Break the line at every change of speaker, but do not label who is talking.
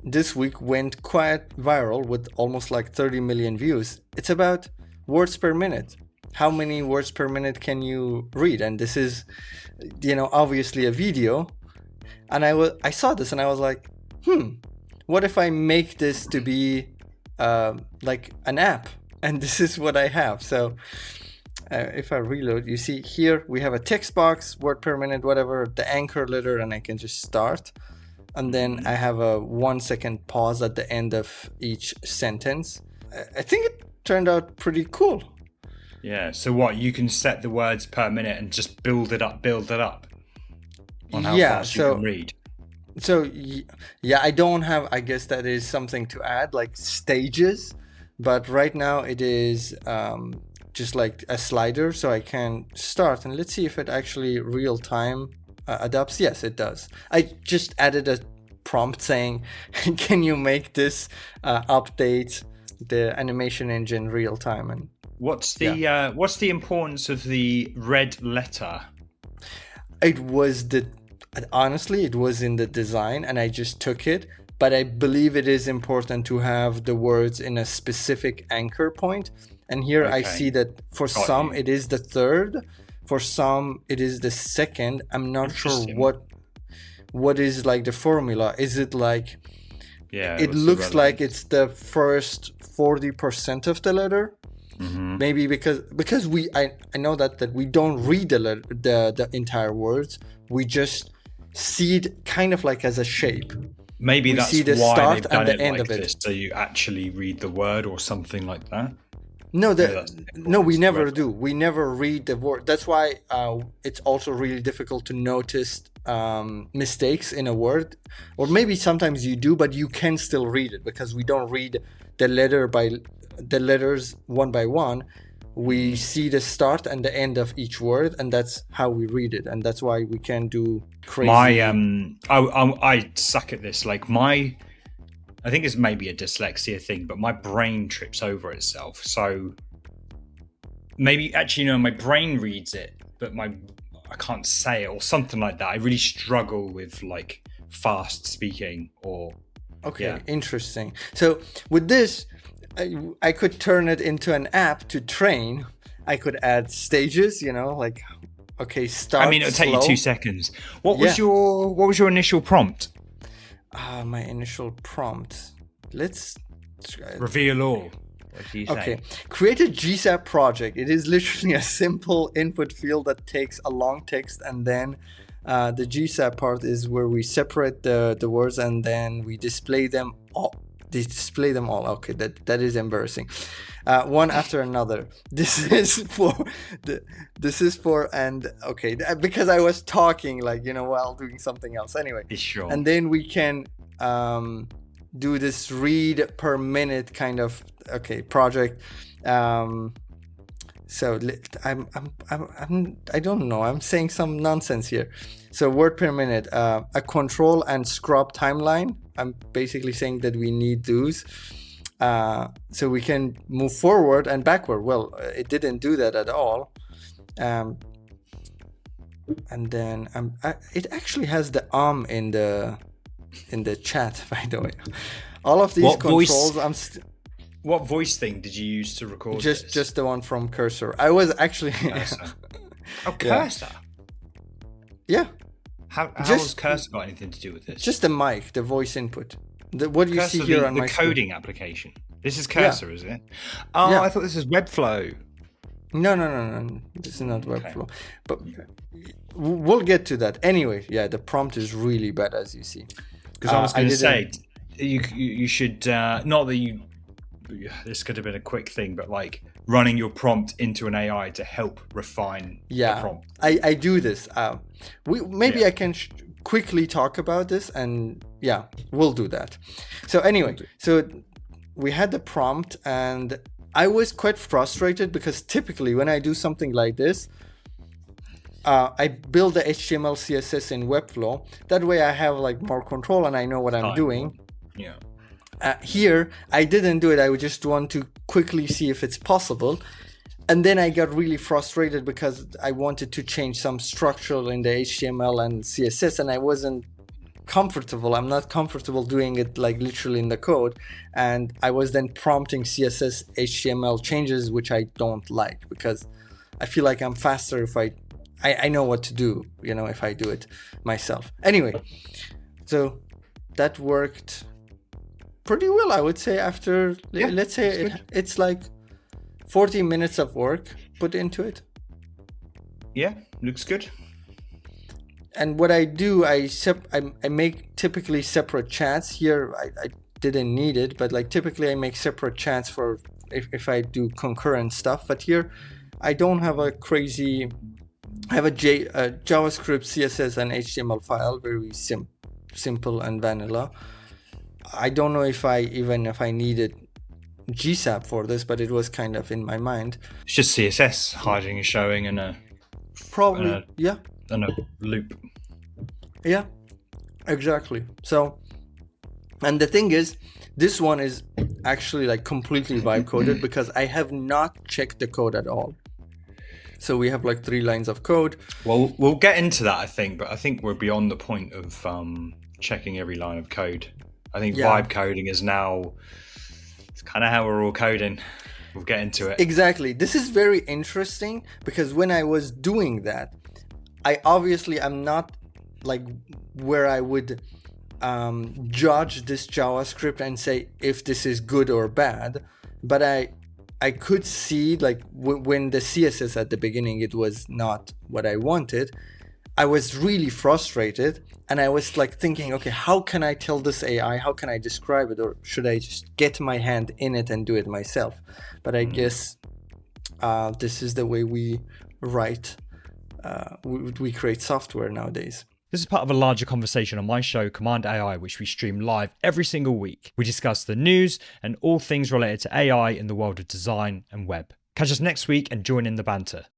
this week went quite viral with almost like 30 million views. It's about words per minute. How many words per minute can you read? And this is, obviously a video. And I saw this and I was like, what if I make this to be like an app? And this is what I have. So if I reload, you see here we have a text box, word per minute, whatever, the anchor letter, and I can just start. And then I have a 1 second pause at the end of each sentence. I think it turned out pretty cool.
Yeah. So what, you can set the words per minute and just build it up on how fast you can read.
So yeah, I don't have, I guess that is something to add, like stages, but right now it is just like a slider, so I can start, and let's see if it actually real time adapts. Yes, it does. I just added a prompt saying, can you make this update the animation engine real time? And
what's the importance of the red letter?
Honestly, it was in the design and I just took it, but I believe it is important to have the words in a specific anchor point. And here I see that for some it is the third, for some it is the second. I'm not sure what is like the formula. Is it like, it looks like it's the first 40% of the letter. Mm-hmm. Maybe because I know that we don't read the entire words. We just see it kind of like as a shape.
Maybe
we
that's
see the
why
start
they've done
and the
it
end
like
of it.
this, so you actually read the word or something like that.
No, we never do. We never read the word. That's why it's also really difficult to notice mistakes in a word. Or maybe sometimes you do, but you can still read it because we don't read the letters one by one. We see the start and the end of each word, and that's how we read it, and that's why we can do crazy.
I suck at this. Like I think it's maybe a dyslexia thing, but my brain trips over itself. So maybe actually, my brain reads it, but I can't say it or something like that. I really struggle with like fast speaking or.
Okay, yeah. Interesting. So with this, I could turn it into an app to train. I could add stages, start.
I mean, it'll take you 2 seconds. What was your initial prompt?
My initial prompt. Let's
reveal all. What do you say?
Okay, create a GSAP project. It is literally a simple input field that takes a long text, and then the GSAP part is where we separate the words and then we display them all. Okay, that is embarrassing. One after another. This is for because I was talking while doing something else. Anyway,
sure.
And then we can do this read per minute kind of project. So I don't know. I'm saying some nonsense here. So word per minute, a control and scrub timeline. I'm basically saying that we need those so we can move forward and backward. Well, it didn't do that at all. And then it actually has the in the chat, by the way. All of these controls.
What voice thing did you use to record this?
Just the one from Cursor. I was actually
Cursor. Oh, Cursor.
Yeah.
How has Cursor got anything to do with this?
Just the mic, the voice input. What you see here on my
coding
screen.
Application. This is Cursor, is it? Oh, yeah. I thought this was Webflow.
No. This is not Webflow. But we'll get to that. Anyway, yeah, the prompt is really bad, as you see.
Because I was going to say, you should, not that you, this could have been a quick thing, but like running your prompt into an AI to help refine the prompt.
I do this. I can quickly talk about this, and we'll do that. So anyway, so we had the prompt, and I was quite frustrated because typically when I do something like this, I build the HTML CSS in Webflow. That way I have like more control and I know what I'm doing.
Yeah.
Here, I didn't do it. I would just want to quickly see if it's possible. And then I got really frustrated because I wanted to change some structure in the HTML and CSS, and I wasn't comfortable. I'm not comfortable doing it like literally in the code. And I was then prompting CSS HTML changes, which I don't like, because I feel like I'm faster if I know what to do, you know, if I do it myself. Anyway, so that worked pretty well, I would say. After, let's say it's like 40 minutes of work put into it.
Yeah, looks good.
And what I do, I make typically separate chats. Here I didn't need it, but like typically I make separate chats for if I do concurrent stuff. But here I don't have a crazy, I have a JavaScript, CSS, and HTML file, very simple and vanilla. I don't know if I needed GSAP for this, but it was kind of in my mind.
It's just CSS hiding and showing and a and a loop.
Yeah, exactly. So, and the thing is, this one is actually like completely vibe coded because I have not checked the code at all. So we have like 3 lines of code.
Well, we'll get into that, I think, but I think we're beyond the point of checking every line of code. I think vibe coding is now, it's kind of how we're all coding. We'll get into it.
Exactly. This is very interesting because when I was doing that, I obviously am not like where I would judge this JavaScript and say if this is good or bad, but I could see like when the CSS at the beginning, it was not what I wanted. I was really frustrated and I was like thinking, okay, how can I tell this AI? How can I describe it? Or should I just get my hand in it and do it myself? But I guess this is the way we write, we create software nowadays.
This is part of a larger conversation on my show, Cmd+AI, which we stream live every single week. We discuss the news and all things related to AI in the world of design and web. Catch us next week and join in the banter.